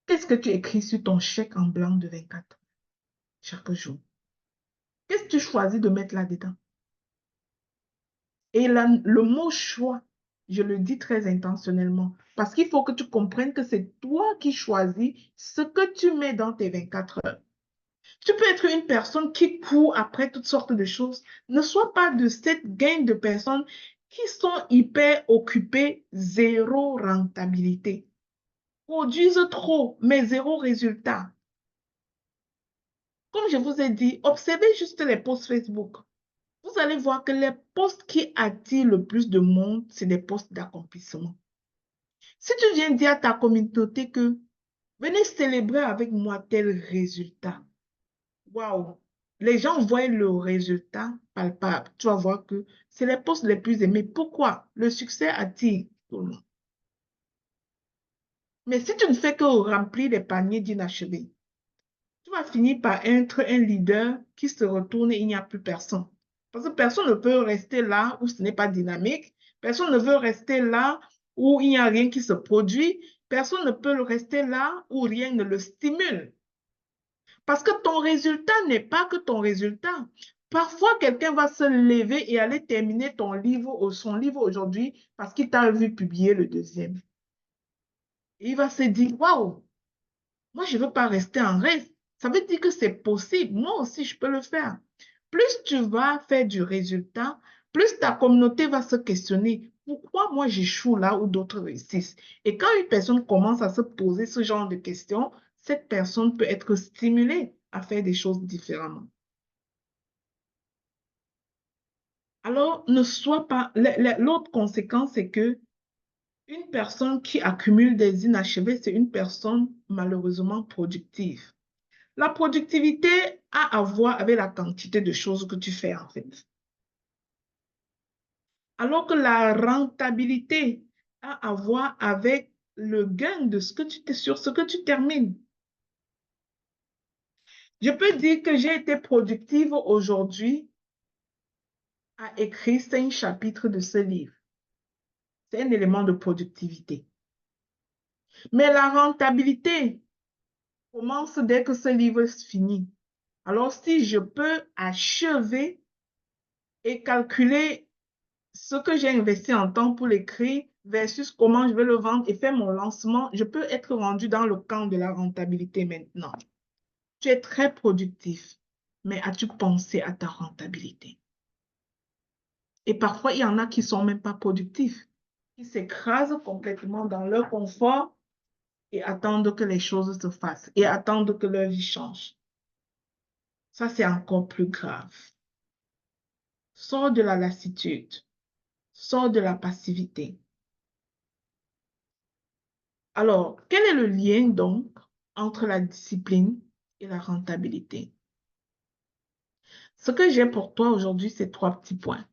Qu'est-ce que tu écris sur ton chèque en blanc de 24 heures chaque jour? Qu'est-ce que tu choisis de mettre là-dedans? Et là, le mot choix, je le dis très intentionnellement, parce qu'il faut que tu comprennes que c'est toi qui choisis ce que tu mets dans tes 24 heures. Tu peux être une personne qui court après toutes sortes de choses. Ne sois pas de cette gang de personnes qui sont hyper occupées, zéro rentabilité. Produisent trop, mais zéro résultat. Comme je vous ai dit, observez juste les posts Facebook. Vous allez voir que les posts qui attirent le plus de monde, c'est des posts d'accomplissement. Si tu viens dire à ta communauté que venez célébrer avec moi tel résultat, waouh, les gens voient le résultat palpable. Tu vas voir que c'est les posts les plus aimés. Pourquoi? Le succès attire tout le monde. Mais si tu ne fais que remplir les paniers d'inachevés, tu vas finir par être un leader qui se retourne et il n'y a plus personne. Parce que personne ne peut rester là où ce n'est pas dynamique. Personne ne veut rester là où il n'y a rien qui se produit. Personne ne peut rester là où rien ne le stimule. Parce que ton résultat n'est pas que ton résultat. Parfois, quelqu'un va se lever et aller terminer son livre aujourd'hui parce qu'il t'a vu publier le deuxième. Et il va se dire, waouh, moi, je ne veux pas rester en reste. Ça veut dire que c'est possible. Moi aussi, je peux le faire. Plus tu vas faire du résultat, plus ta communauté va se questionner. Pourquoi moi j'échoue là où d'autres réussissent? Et quand une personne commence à se poser ce genre de questions, cette personne peut être stimulée à faire des choses différemment. Alors, ne sois pas... L'autre conséquence, c'est que une personne qui accumule des inachevés, c'est une personne malheureusement productive. La productivité a à voir avec la quantité de choses que tu fais en fait. Alors que la rentabilité a à voir avec le gain de sur ce que tu termines. Je peux dire que j'ai été productive aujourd'hui à écrire 5 chapitres de ce livre. C'est un élément de productivité. Mais la rentabilité commence dès que ce livre se finit. Alors, si je peux achever et calculer ce que j'ai investi en temps pour l'écrire versus comment je vais le vendre et faire mon lancement, je peux être rendu dans le camp de la rentabilité maintenant. Tu es très productif, mais as-tu pensé à ta rentabilité? Et parfois, il y en a qui ne sont même pas productifs, qui s'écrasent complètement dans leur confort et attendent que les choses se fassent et attendent que leur vie change. Ça, c'est encore plus grave. Sors de la lassitude, sors de la passivité. Alors, quel est le lien donc entre la discipline et la rentabilité? Ce que j'ai pour toi aujourd'hui, c'est 3 petits points.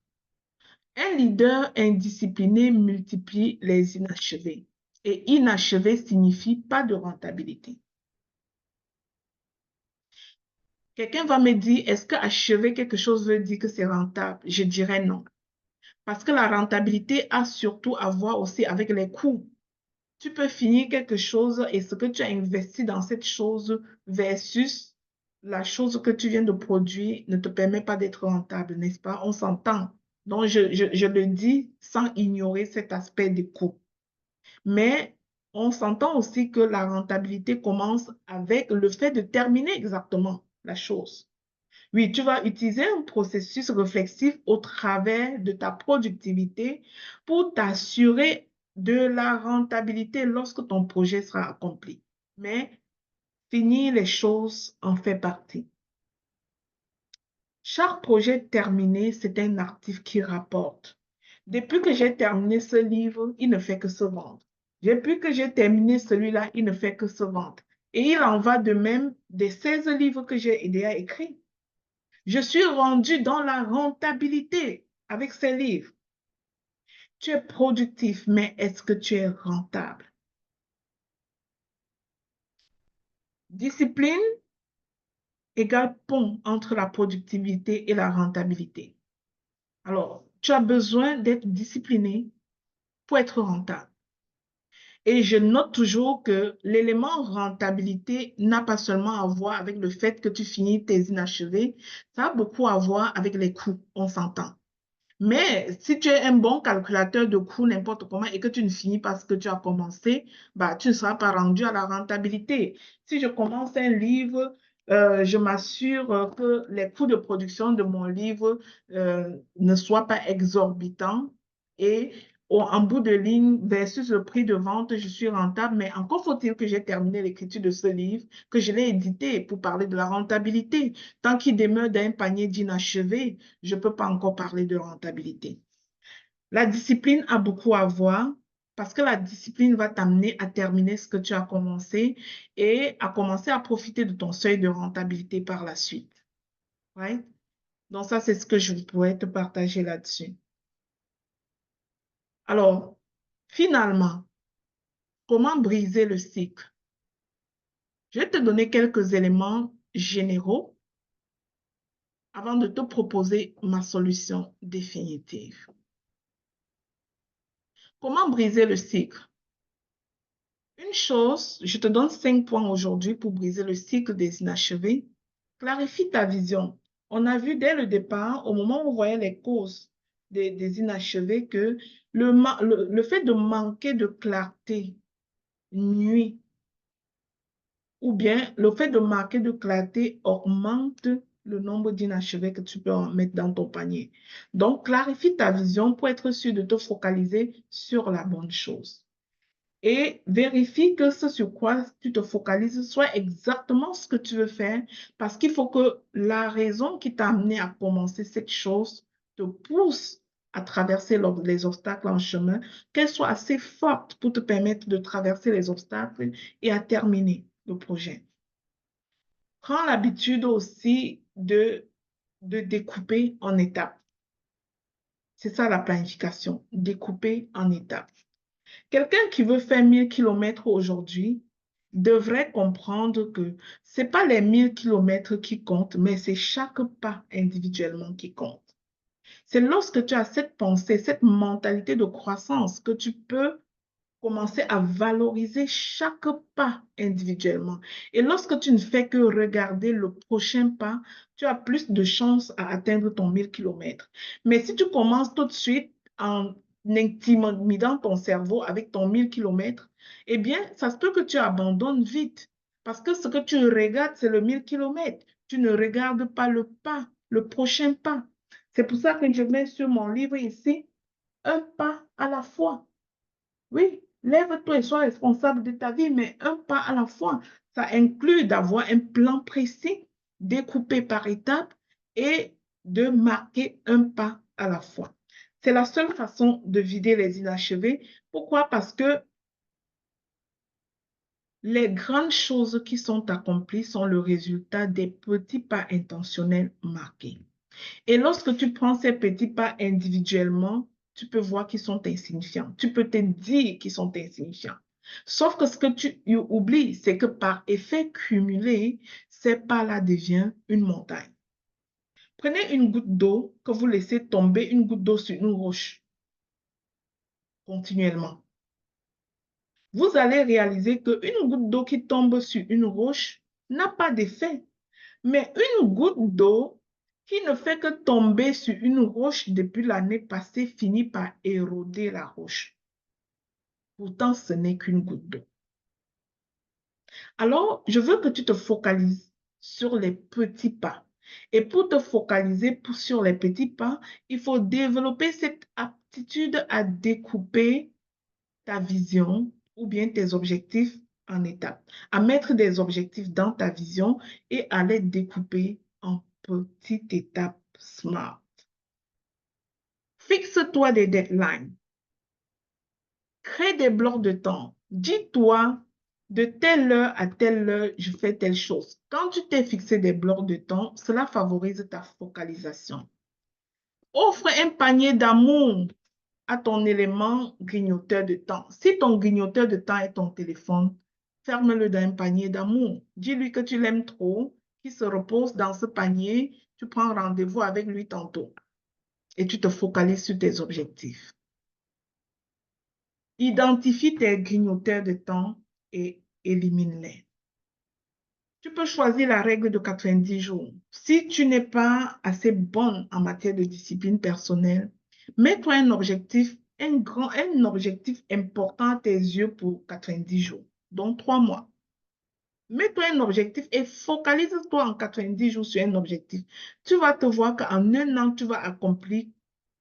Un leader indiscipliné multiplie les inachevés. Et inachevé signifie pas de rentabilité. Quelqu'un va me dire, est-ce que achever quelque chose veut dire que c'est rentable? Je dirais non. Parce que la rentabilité a surtout à voir aussi avec les coûts. Tu peux finir quelque chose et ce que tu as investi dans cette chose versus la chose que tu viens de produire ne te permet pas d'être rentable, n'est-ce pas? On s'entend. Donc, je le dis sans ignorer cet aspect des coûts. Mais on s'entend aussi que la rentabilité commence avec le fait de terminer exactement la chose. Oui, tu vas utiliser un processus réflexif au travers de ta productivité pour t'assurer de la rentabilité lorsque ton projet sera accompli. Mais finir les choses en fait partie. Chaque projet terminé, c'est un actif qui rapporte. Depuis que j'ai terminé ce livre, il ne fait que se vendre. Depuis que j'ai terminé celui-là, il ne fait que se vendre. Et il en va de même des 16 livres que j'ai aidé à écrire. Je suis rendu dans la rentabilité avec ces livres. Tu es productif, mais est-ce que tu es rentable? Discipline égale pont entre la productivité et la rentabilité. Alors, tu as besoin d'être discipliné pour être rentable. Et je note toujours que l'élément rentabilité n'a pas seulement à voir avec le fait que tu finis tes inachevés, ça a beaucoup à voir avec les coûts, on s'entend. Mais si tu es un bon calculateur de coûts n'importe comment et que tu ne finis pas ce que tu as commencé, bah, tu ne seras pas rendu à la rentabilité. Si je commence un livre, je m'assure que les coûts de production de mon livre ne soient pas exorbitants et en bout de ligne versus le prix de vente, je suis rentable. Mais encore faut-il que j'ai terminé l'écriture de ce livre, que je l'ai édité pour parler de la rentabilité. Tant qu'il demeure d'un panier d'inachevé, je ne peux pas encore parler de rentabilité. La discipline a beaucoup à voir parce que la discipline va t'amener à terminer ce que tu as commencé et à commencer à profiter de ton seuil de rentabilité par la suite. Right? Donc ça, c'est ce que je pourrais te partager là-dessus. Alors, finalement, comment briser le cycle? Je vais te donner quelques éléments généraux avant de te proposer ma solution définitive. Comment briser le cycle? Une chose, je te donne 5 points aujourd'hui pour briser le cycle des inachevés. Clarifie ta vision. On a vu dès le départ, au moment où on voyait les causes des inachevés, que le fait de manquer de clarté nuit, ou bien le fait de manquer de clarté augmente le nombre d'inachevés que tu peux en mettre dans ton panier. Donc, clarifie ta vision pour être sûr de te focaliser sur la bonne chose. Et vérifie que ce sur quoi tu te focalises soit exactement ce que tu veux faire, parce qu'il faut que la raison qui t'a amené à commencer cette chose te pousse à traverser les obstacles en chemin, qu'elle soit assez forte pour te permettre de traverser les obstacles et à terminer le projet. Prends l'habitude aussi de découper en étapes. C'est ça la planification, découper en étapes. Quelqu'un qui veut faire 1000 km aujourd'hui devrait comprendre que ce n'est pas les 1000 km qui comptent, mais c'est chaque pas individuellement qui compte. C'est lorsque tu as cette pensée, cette mentalité de croissance que tu peux commencer à valoriser chaque pas individuellement. Et lorsque tu ne fais que regarder le prochain pas, tu as plus de chances à atteindre ton 1000 km. Mais si tu commences tout de suite en intimidant ton cerveau avec ton 1000 km, eh bien, ça se peut que tu abandonnes vite. Parce que ce que tu regardes, c'est le 1000 km. Tu ne regardes pas le pas, le prochain pas. C'est pour ça que je mets sur mon livre ici, un pas à la fois. Oui, lève-toi et sois responsable de ta vie, mais un pas à la fois. Ça inclut d'avoir un plan précis, découpé par étapes et de marquer un pas à la fois. C'est la seule façon de vider les inachevés. Pourquoi? Parce que les grandes choses qui sont accomplies sont le résultat des petits pas intentionnels marqués. Et lorsque tu prends ces petits pas individuellement, tu peux voir qu'ils sont insignifiants. Tu peux te dire qu'ils sont insignifiants. Sauf que ce que tu oublies, c'est que par effet cumulé, ces pas-là deviennent une montagne. Prenez une goutte d'eau que vous laissez tomber, une goutte d'eau sur une roche continuellement. Vous allez réaliser qu'une goutte d'eau qui tombe sur une roche n'a pas d'effet. Mais une goutte d'eau qui ne fait que tomber sur une roche depuis l'année passée finit par éroder la roche. Pourtant, ce n'est qu'une goutte d'eau. Alors, je veux que tu te focalises sur les petits pas. Et pour te focaliser sur les petits pas, il faut développer cette aptitude à découper ta vision ou bien tes objectifs en étapes, à mettre des objectifs dans ta vision et à les découper en petites étapes smart. Fixe-toi des deadlines. Crée des blocs de temps. Dis-toi, de telle heure à telle heure, je fais telle chose. Quand tu t'es fixé des blocs de temps, cela favorise ta focalisation. Offre un panier d'amour à ton élément grignoteur de temps. Si ton grignoteur de temps est ton téléphone, ferme-le dans un panier d'amour. Dis-lui que tu l'aimes trop, qu'il se repose dans ce panier. Tu prends rendez-vous avec lui tantôt et tu te focalises sur tes objectifs. Identifie tes grignoteurs de temps et élimine-les. Tu peux choisir la règle de 90 jours. Si tu n'es pas assez bonne en matière de discipline personnelle, mets-toi un objectif, un objectif important à tes yeux pour 90 jours, donc 3 mois. Mets-toi un objectif et focalise-toi en 90 jours sur un objectif. Tu vas te voir qu'en un an, tu vas accomplir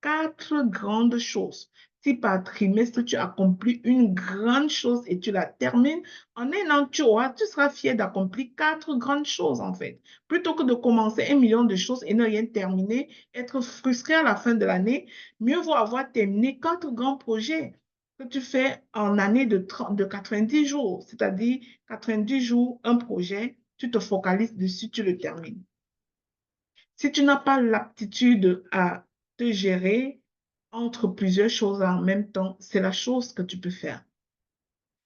4 grandes choses. Si par trimestre, tu accomplis une grande chose et tu la termines, en un an, tu seras fier d'accomplir 4 grandes choses, en fait. Plutôt que de commencer 1 million de choses et ne rien terminer, être frustré à la fin de l'année, mieux vaut avoir terminé 4 grands projets que tu fais en année de 90 jours, c'est-à-dire 90 jours, un projet, tu te focalises dessus, tu le termines. Si tu n'as pas l'aptitude à te gérer entre plusieurs choses en même temps, c'est la chose que tu peux faire.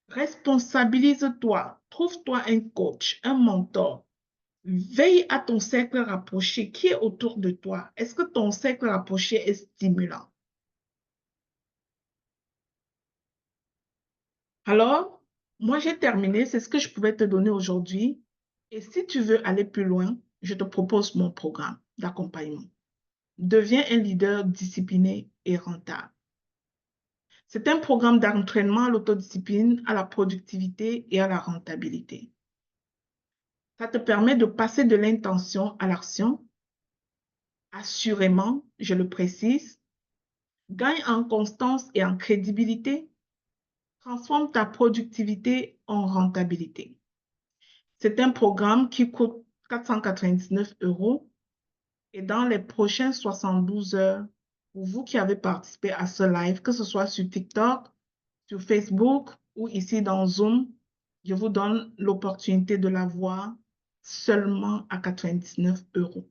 Responsabilise-toi, trouve-toi un coach, un mentor. Veille à ton cercle rapproché. Qui est autour de toi? Est-ce que ton cercle rapproché est stimulant? Alors, moi, j'ai terminé. C'est ce que je pouvais te donner aujourd'hui. Et si tu veux aller plus loin, je te propose mon programme d'accompagnement. Deviens un leader discipliné et rentable. C'est un programme d'entraînement à l'autodiscipline, à la productivité et à la rentabilité. Ça te permet de passer de l'intention à l'action. Assurément, je le précise, gagne en constance et en crédibilité, transforme ta productivité en rentabilité. C'est un programme qui coûte 499 € et dans les prochaines 72 heures, pour vous qui avez participé à ce live, que ce soit sur TikTok, sur Facebook ou ici dans Zoom, je vous donne l'opportunité de l'avoir seulement à 99 €.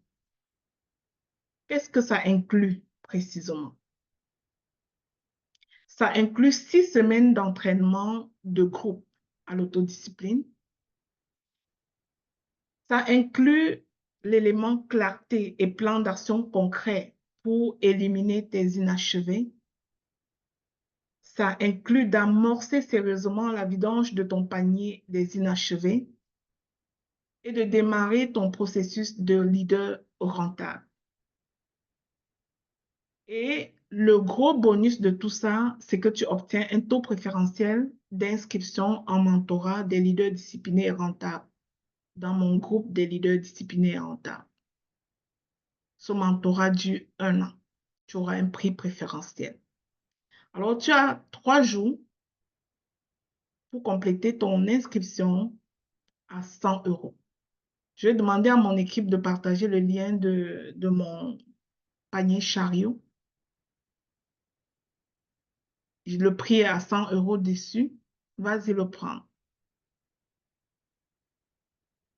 Qu'est-ce que ça inclut précisément? Ça inclut 6 semaines d'entraînement de groupe à l'autodiscipline. Ça inclut l'élément clarté et plan d'action concret pour éliminer tes inachevés. Ça inclut d'amorcer sérieusement la vidange de ton panier des inachevés et de démarrer ton processus de leader rentable. Et le gros bonus de tout ça, c'est que tu obtiens un taux préférentiel d'inscription en mentorat des leaders disciplinés et rentables dans mon groupe des leaders disciplinés et rentables. Ce mentorat dure 1 an. Tu auras un prix préférentiel. Alors, tu as 3 jours pour compléter ton inscription à 100 €. Je vais demander à mon équipe de partager le lien de mon panier chariot. Le prix est à 100 € dessus. Vas-y le prendre.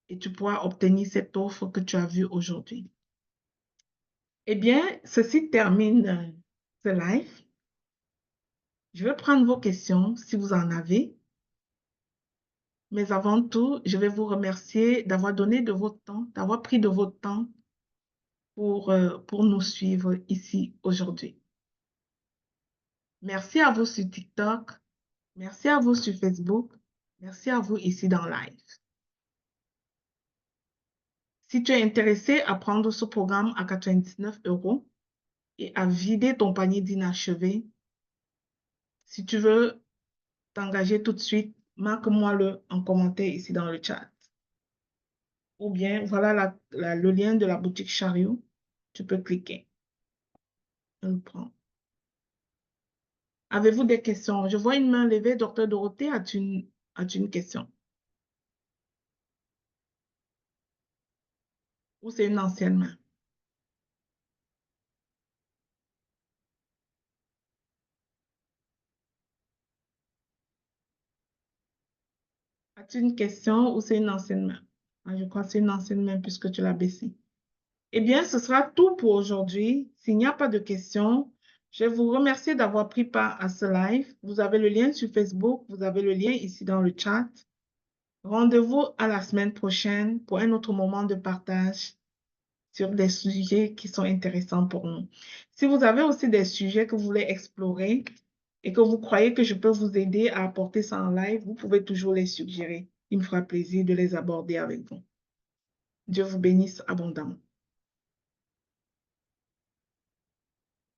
Et tu pourras obtenir cette offre que tu as vue aujourd'hui. Eh bien, ceci termine ce live. Je vais prendre vos questions si vous en avez. Mais avant tout, je vais vous remercier d'avoir donné de votre temps, d'avoir pris de votre temps pour nous suivre ici aujourd'hui. Merci à vous sur TikTok. Merci à vous sur Facebook. Merci à vous ici dans Live. Si tu es intéressé à prendre ce programme à 99 € et à vider ton panier d'inachevé, si tu veux t'engager tout de suite, marque-moi en commentaire ici dans le chat. Ou bien, voilà le lien de la boutique Chariot. Tu peux cliquer. On le prend. Avez-vous des questions? Je vois une main levée. Docteur Dorothée, as-tu une question? Ou c'est une ancienne main? As-tu une question ou c'est une ancienne main? Ah, je crois que c'est une ancienne main puisque tu l'as baissée. Eh bien, ce sera tout pour aujourd'hui. S'il n'y a pas de questions, je vous remercie d'avoir pris part à ce live. Vous avez le lien sur Facebook, vous avez le lien ici dans le chat. Rendez-vous à la semaine prochaine pour un autre moment de partage sur des sujets qui sont intéressants pour nous. Si vous avez aussi des sujets que vous voulez explorer et que vous croyez que je peux vous aider à apporter ça en live, vous pouvez toujours les suggérer. Il me fera plaisir de les aborder avec vous. Dieu vous bénisse abondamment.